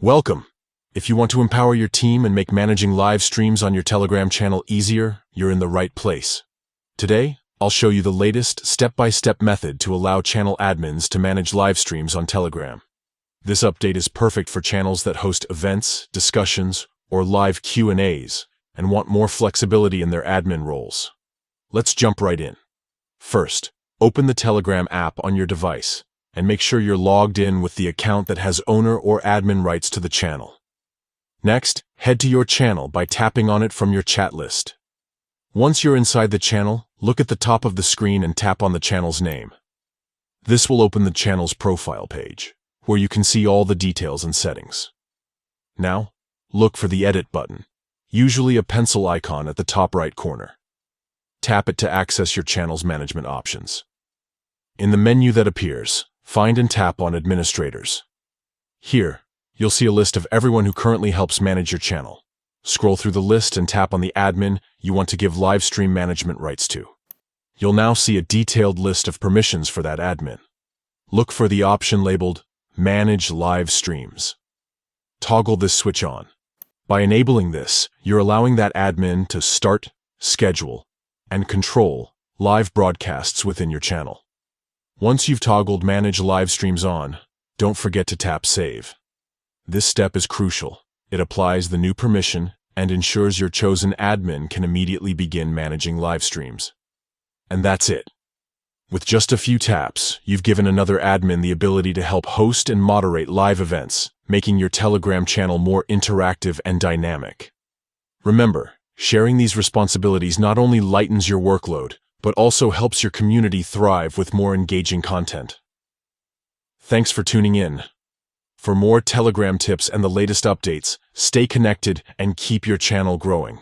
Welcome! If you want to empower your team and make managing live streams on your Telegram channel easier, you're in the right place. Today, I'll show you the latest step-by-step method to allow channel admins to manage live streams on Telegram. This update is perfect for channels that host events, discussions, or live Q&As and want more flexibility in their admin roles. Let's jump right in. First, open the Telegram app on your device and make sure you're logged in with the account that has owner or admin rights to the channel. Next, head to your channel by tapping on it from your chat list. Once you're inside the channel, look at the top of the screen and tap on the channel's name. This will open the channel's profile page, where you can see all the details and settings. Now, look for the Edit button, usually a pencil icon at the top right corner. Tap it to access your channel's management options. In the menu that appears, find and tap on Administrators. Here, you'll see a list of everyone who currently helps manage your channel. Scroll through the list and tap on the admin you want to give live stream management rights to. You'll now see a detailed list of permissions for that admin. Look for the option labeled Manage Live Streams. Toggle this switch on. By enabling this, you're allowing that admin to start, schedule, and control live broadcasts within your channel. Once you've toggled Manage Live Streams on, don't forget to tap Save. This step is crucial. It applies the new permission and ensures your chosen admin can immediately begin managing live streams. And that's it. With just a few taps, you've given another admin the ability to help host and moderate live events, making your Telegram channel more interactive and dynamic. Remember, sharing these responsibilities not only lightens your workload, but also helps your community thrive with more engaging content. Thanks for tuning in. For more Telegram tips and the latest updates, stay connected and keep your channel growing.